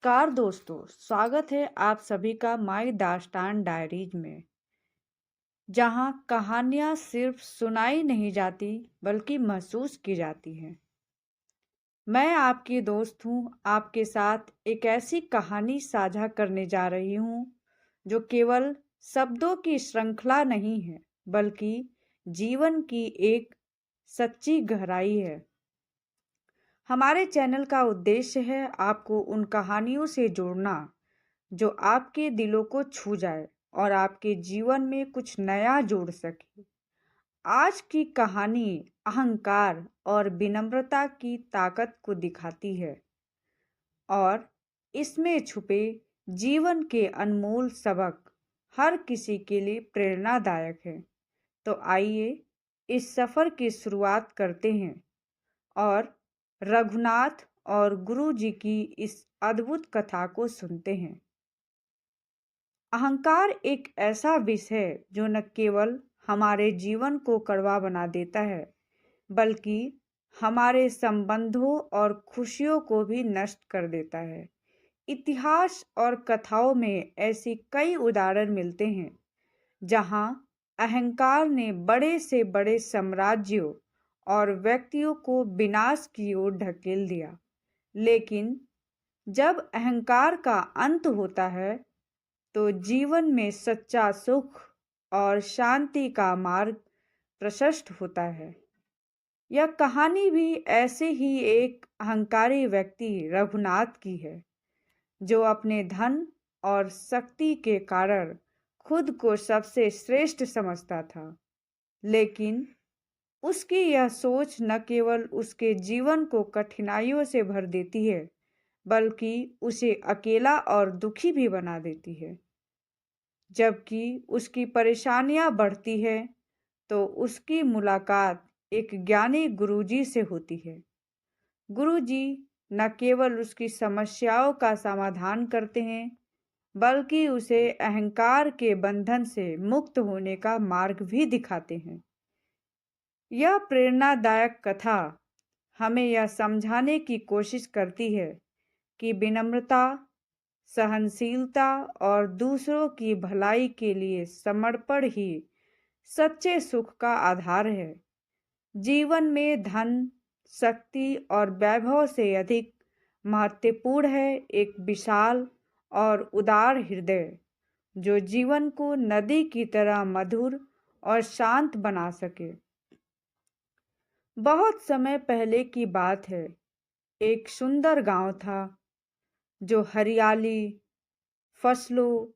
नमस्कार दोस्तों, स्वागत है आप सभी का माई दास्तान डायरीज में, जहां कहानियां सिर्फ सुनाई नहीं जाती बल्कि महसूस की जाती हैं। मैं आपकी दोस्त हूं, आपके साथ एक ऐसी कहानी साझा करने जा रही हूं जो केवल शब्दों की श्रृंखला नहीं है, बल्कि जीवन की एक सच्ची गहराई है। हमारे चैनल का उद्देश्य है आपको उन कहानियों से जोड़ना जो आपके दिलों को छू जाए और आपके जीवन में कुछ नया जोड़ सके। आज की कहानी अहंकार और विनम्रता की ताकत को दिखाती है और इसमें छुपे जीवन के अनमोल सबक हर किसी के लिए प्रेरणादायक है। तो आइए इस सफर की शुरुआत करते हैं और रघुनाथ और गुरु जी की इस अद्भुत कथा को सुनते हैं। अहंकार एक ऐसा विष है जो न केवल हमारे जीवन को कड़वा बना देता है, बल्कि हमारे संबंधों और खुशियों को भी नष्ट कर देता है। इतिहास और कथाओं में ऐसी कई उदाहरण मिलते हैं जहां अहंकार ने बड़े से बड़े साम्राज्यों और व्यक्तियों को विनाश की ओर ढकेल दिया। लेकिन जब अहंकार का अंत होता है तो जीवन में सच्चा सुख और शांति का मार्ग प्रशस्त होता है। यह कहानी भी ऐसे ही एक अहंकारी व्यक्ति रघुनाथ की है, जो अपने धन और शक्ति के कारण खुद को सबसे श्रेष्ठ समझता था। लेकिन उसकी यह सोच न केवल उसके जीवन को कठिनाइयों से भर देती है, बल्कि उसे अकेला और दुखी भी बना देती है। जबकि उसकी परेशानियां बढ़ती है तो उसकी मुलाकात एक ज्ञानी गुरुजी से होती है। गुरुजी न केवल उसकी समस्याओं का समाधान करते हैं, बल्कि उसे अहंकार के बंधन से मुक्त होने का मार्ग भी दिखाते हैं। यह प्रेरणादायक कथा हमें यह समझाने की कोशिश करती है कि विनम्रता, सहनशीलता और दूसरों की भलाई के लिए समर्पण ही सच्चे सुख का आधार है। जीवन में धन, शक्ति और वैभव से अधिक महत्वपूर्ण है एक विशाल और उदार हृदय, जो जीवन को नदी की तरह मधुर और शांत बना सके। बहुत समय पहले की बात है। एक सुंदर गांव था जो हरियाली, फसलों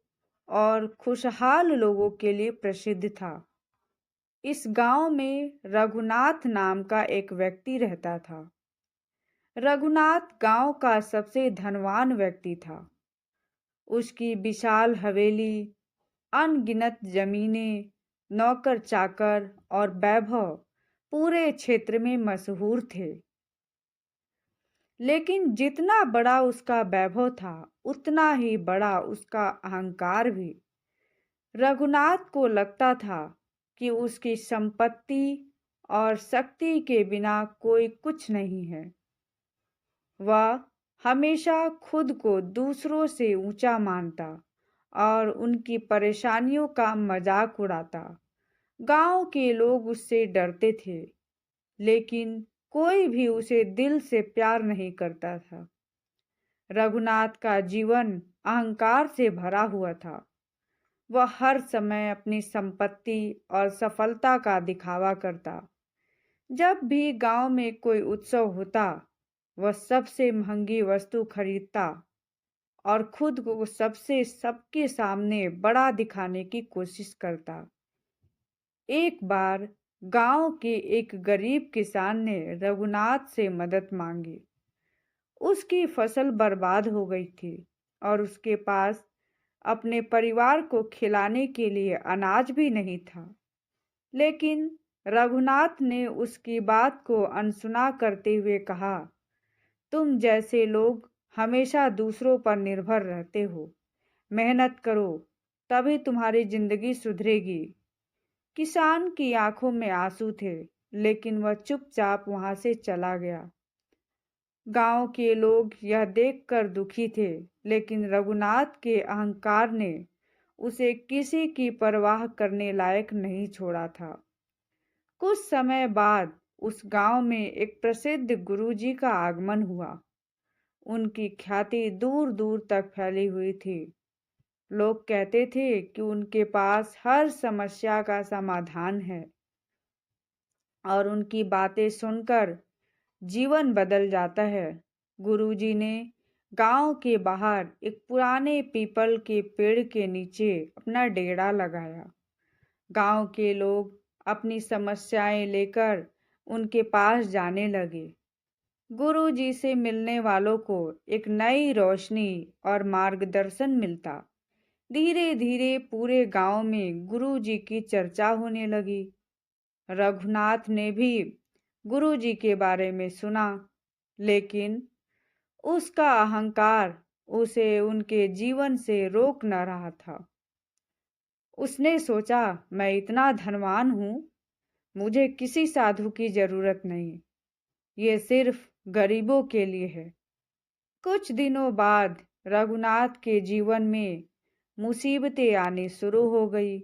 और खुशहाल लोगों के लिए प्रसिद्ध था। इस गांव में रघुनाथ नाम का एक व्यक्ति रहता था। रघुनाथ गांव का सबसे धनवान व्यक्ति था। उसकी विशाल हवेली, अनगिनत जमीनें, नौकर चाकर और वैभव पूरे क्षेत्र में मशहूर थे। लेकिन जितना बड़ा उसका वैभव था, उतना ही बड़ा उसका अहंकार भी। रघुनाथ को लगता था कि उसकी संपत्ति और शक्ति के बिना कोई कुछ नहीं है। वह हमेशा खुद को दूसरों से ऊंचा मानता और उनकी परेशानियों का मजाक उड़ाता। गांव के लोग उससे डरते थे, लेकिन कोई भी उसे दिल से प्यार नहीं करता था। रघुनाथ का जीवन अहंकार से भरा हुआ था। वह हर समय अपनी संपत्ति और सफलता का दिखावा करता। जब भी गांव में कोई उत्सव होता, वह सबसे महंगी वस्तु खरीदता और खुद को सबके सामने बड़ा दिखाने की कोशिश करता। एक बार गांव के एक गरीब किसान ने रघुनाथ से मदद मांगी। उसकी फसल बर्बाद हो गई थी और उसके पास अपने परिवार को खिलाने के लिए अनाज भी नहीं था। लेकिन रघुनाथ ने उसकी बात को अनसुना करते हुए कहा, तुम जैसे लोग हमेशा दूसरों पर निर्भर रहते हो। मेहनत करो, तभी तुम्हारी जिंदगी सुधरेगी। किसान की आंखों में आंसू थे, लेकिन वह चुपचाप वहां से चला गया। गांव के लोग यह देखकर दुखी थे, लेकिन रघुनाथ के अहंकार ने उसे किसी की परवाह करने लायक नहीं छोड़ा था। कुछ समय बाद उस गांव में एक प्रसिद्ध गुरुजी का आगमन हुआ। उनकी ख्याति दूर दूर तक फैली हुई थी। लोग कहते थे कि उनके पास हर समस्या का समाधान है और उनकी बातें सुनकर जीवन बदल जाता है। गुरुजी ने गांव के बाहर एक पुराने पीपल के पेड़ के नीचे अपना डेरा लगाया। गांव के लोग अपनी समस्याएं लेकर उनके पास जाने लगे। गुरुजी से मिलने वालों को एक नई रोशनी और मार्गदर्शन मिलता। धीरे धीरे पूरे गांव में गुरुजी की चर्चा होने लगी। रघुनाथ ने भी गुरुजी के बारे में सुना, लेकिन उसका अहंकार उसे उनके जीवन से रोक न रहा था। उसने सोचा, मैं इतना धनवान हूँ, मुझे किसी साधु की जरूरत नहीं, ये सिर्फ गरीबों के लिए है। कुछ दिनों बाद रघुनाथ के जीवन में मुसीबतें आनी शुरू हो गई।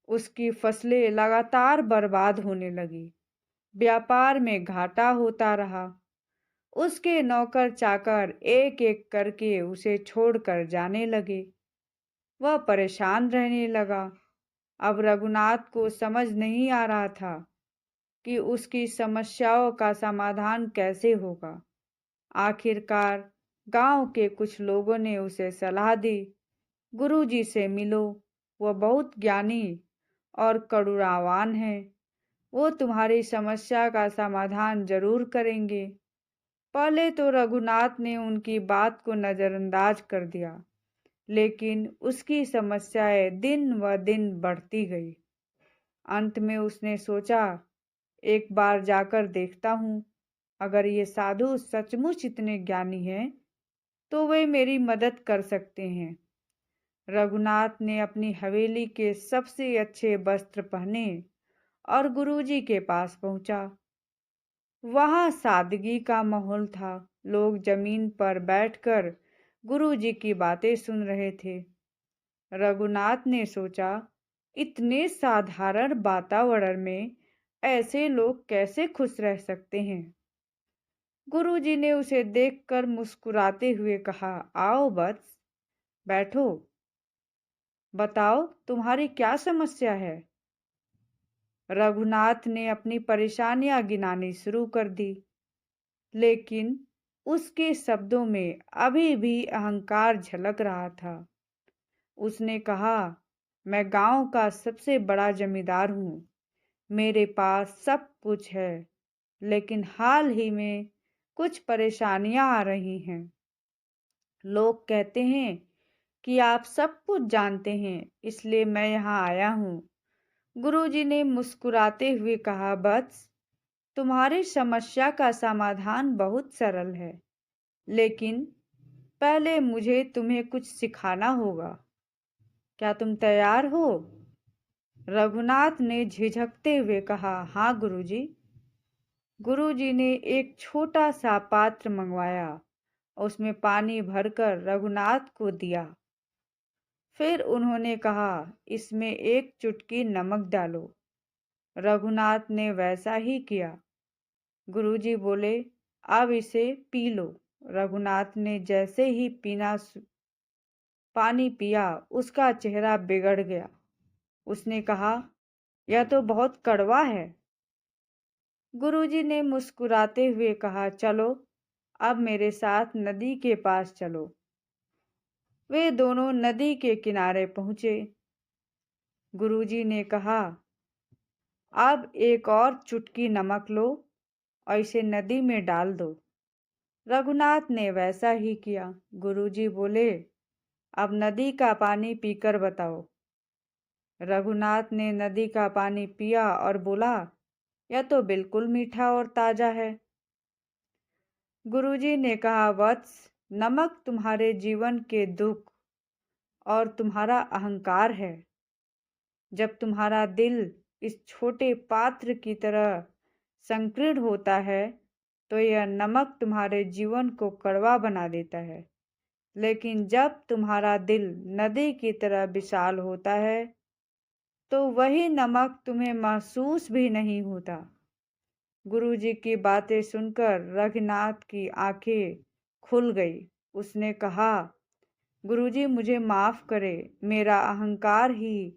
उसकी फसलें लगातार बर्बाद होने लगी। व्यापार में घाटा होता रहा। उसके नौकर चाकर एक एक करके उसे छोड़कर जाने लगे। वह परेशान रहने लगा। अब रघुनाथ को समझ नहीं आ रहा था कि उसकी समस्याओं का समाधान कैसे होगा। आखिरकार गांव के कुछ लोगों ने उसे सलाह दी, गुरुजी से मिलो, वह बहुत ज्ञानी और करुणावान है, वो तुम्हारी समस्या का समाधान जरूर करेंगे। पहले तो रघुनाथ ने उनकी बात को नजरअंदाज कर दिया, लेकिन उसकी समस्याएं दिन व दिन बढ़ती गई। अंत में उसने सोचा, एक बार जाकर देखता हूँ, अगर ये साधु सचमुच इतने ज्ञानी हैं तो वे मेरी मदद कर सकते हैं। रघुनाथ ने अपनी हवेली के सबसे अच्छे वस्त्र पहने और गुरुजी के पास पहुंचा। वहां सादगी का माहौल था। लोग जमीन पर बैठकर गुरुजी की बातें सुन रहे थे। रघुनाथ ने सोचा, इतने साधारण वातावरण में ऐसे लोग कैसे खुश रह सकते हैं। गुरुजी ने उसे देखकर मुस्कुराते हुए कहा, आओ वत्स, बैठो, बताओ तुम्हारी क्या समस्या है। रघुनाथ ने अपनी परेशानियां गिनानी शुरू कर दी, लेकिन उसके शब्दों में अभी भी अहंकार झलक रहा था। उसने कहा, मैं गांव का सबसे बड़ा जमींदार हूँ, मेरे पास सब कुछ है, लेकिन हाल ही में कुछ परेशानियां आ रही हैं। लोग कहते हैं कि आप सब कुछ जानते हैं, इसलिए मैं यहाँ आया हूँ। गुरुजी ने मुस्कुराते हुए कहा, वत्स, तुम्हारी समस्या का समाधान बहुत सरल है, लेकिन पहले मुझे तुम्हें कुछ सिखाना होगा। क्या तुम तैयार हो? रघुनाथ ने झिझकते हुए कहा, हाँ गुरुजी। गुरुजी ने एक छोटा सा पात्र मंगवाया, उसमें पानी भरकर रघुनाथ को दिया। फिर उन्होंने कहा, इसमें एक चुटकी नमक डालो। रघुनाथ ने वैसा ही किया। गुरुजी बोले, अब इसे पी लो। रघुनाथ ने जैसे ही पानी पिया, उसका चेहरा बिगड़ गया। उसने कहा, यह तो बहुत कड़वा है। गुरुजी ने मुस्कुराते हुए कहा, चलो अब मेरे साथ नदी के पास चलो। वे दोनों नदी के किनारे पहुंचे। गुरुजी ने कहा, अब एक और चुटकी नमक लो और इसे नदी में डाल दो। रघुनाथ ने वैसा ही किया। गुरुजी बोले, अब नदी का पानी पीकर बताओ। रघुनाथ ने नदी का पानी पिया और बोला, यह तो बिल्कुल मीठा और ताजा है। गुरुजी ने कहा, वत्स, नमक तुम्हारे जीवन के दुख और तुम्हारा अहंकार है। जब तुम्हारा दिल इस छोटे पात्र की तरह संकीर्ण होता है, तो यह नमक तुम्हारे जीवन को कड़वा बना देता है। लेकिन जब तुम्हारा दिल नदी की तरह विशाल होता है तो वही नमक तुम्हें महसूस भी नहीं होता। गुरुजी की बातें सुनकर रघुनाथ की आंखें खुल गई। उसने कहा, गुरुजी मुझे माफ करें, मेरा अहंकार ही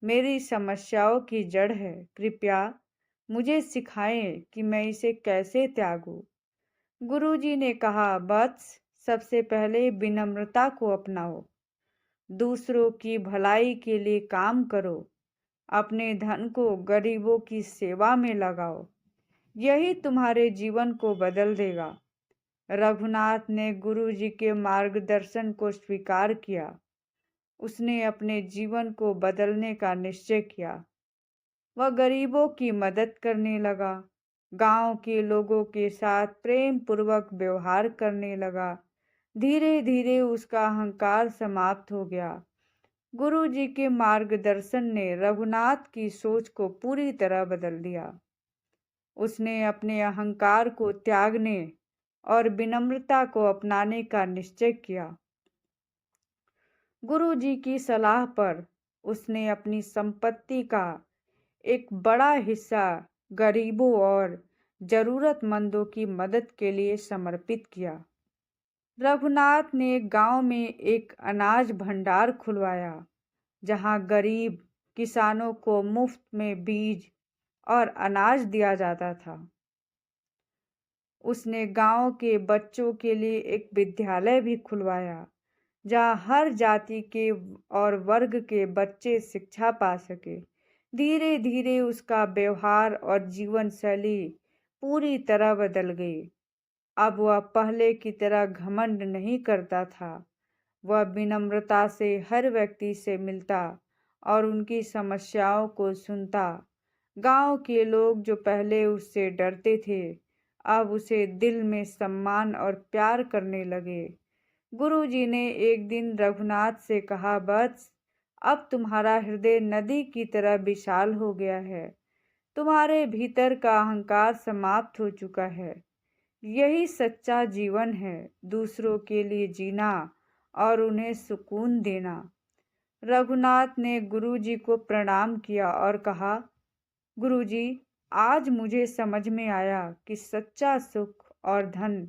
मेरी समस्याओं की जड़ है। कृपया मुझे सिखाएं कि मैं इसे कैसे त्यागूं। गुरुजी ने कहा, वत्स, सबसे पहले विनम्रता को अपनाओ। दूसरों की भलाई के लिए काम करो। अपने धन को गरीबों की सेवा में लगाओ। यही तुम्हारे जीवन को बदल देगा। रघुनाथ ने गुरुजी के मार्गदर्शन को स्वीकार किया। उसने अपने जीवन को बदलने का निश्चय किया। वह गरीबों की मदद करने लगा, गांव के लोगों के साथ प्रेम पूर्वक व्यवहार करने लगा। धीरे धीरे उसका अहंकार समाप्त हो गया। गुरु जी के मार्गदर्शन ने रघुनाथ की सोच को पूरी तरह बदल दिया। उसने अपने अहंकार को त्यागने और विनम्रता को अपनाने का निश्चय किया। गुरु जी की सलाह पर उसने अपनी संपत्ति का एक बड़ा हिस्सा गरीबों और जरूरतमंदों की मदद के लिए समर्पित किया। रघुनाथ ने गांव में एक अनाज भंडार खुलवाया, जहां गरीब किसानों को मुफ्त में बीज और अनाज दिया जाता था। उसने गांव के बच्चों के लिए एक विद्यालय भी खुलवाया, जहां हर जाति के और वर्ग के बच्चे शिक्षा पा सके। धीरे धीरे उसका व्यवहार और जीवन शैली पूरी तरह बदल गई। अब वह पहले की तरह घमंड नहीं करता था। वह विनम्रता से हर व्यक्ति से मिलता और उनकी समस्याओं को सुनता। गांव के लोग जो पहले उससे डरते थे, अब उसे दिल में सम्मान और प्यार करने लगे। गुरुजी ने एक दिन रघुनाथ से कहा, वत्स, अब तुम्हारा हृदय नदी की तरह विशाल हो गया है। तुम्हारे भीतर का अहंकार समाप्त हो चुका है। यही सच्चा जीवन है, दूसरों के लिए जीना और उन्हें सुकून देना। रघुनाथ ने गुरुजी को प्रणाम किया और कहा, गुरुजी, आज मुझे समझ में आया कि सच्चा सुख और धन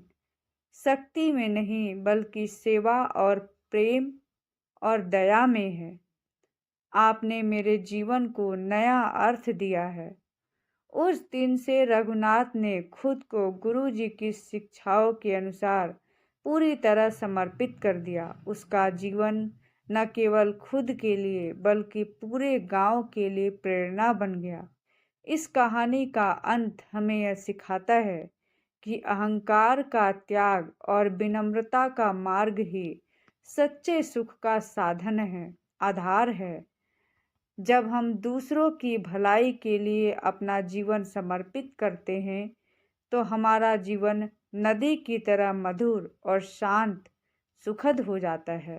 शक्ति में नहीं बल्कि सेवा और प्रेम और दया में है। आपने मेरे जीवन को नया अर्थ दिया है। उस दिन से रघुनाथ ने खुद को गुरुजी की शिक्षाओं के अनुसार पूरी तरह समर्पित कर दिया। उसका जीवन न केवल खुद के लिए बल्कि पूरे गांव के लिए प्रेरणा बन गया। इस कहानी का अंत हमें यह सिखाता है कि अहंकार का त्याग और विनम्रता का मार्ग ही सच्चे सुख का साधन है, आधार है। जब हम दूसरों की भलाई के लिए अपना जीवन समर्पित करते हैं, तो हमारा जीवन नदी की तरह मधुर और शांत, सुखद हो जाता है।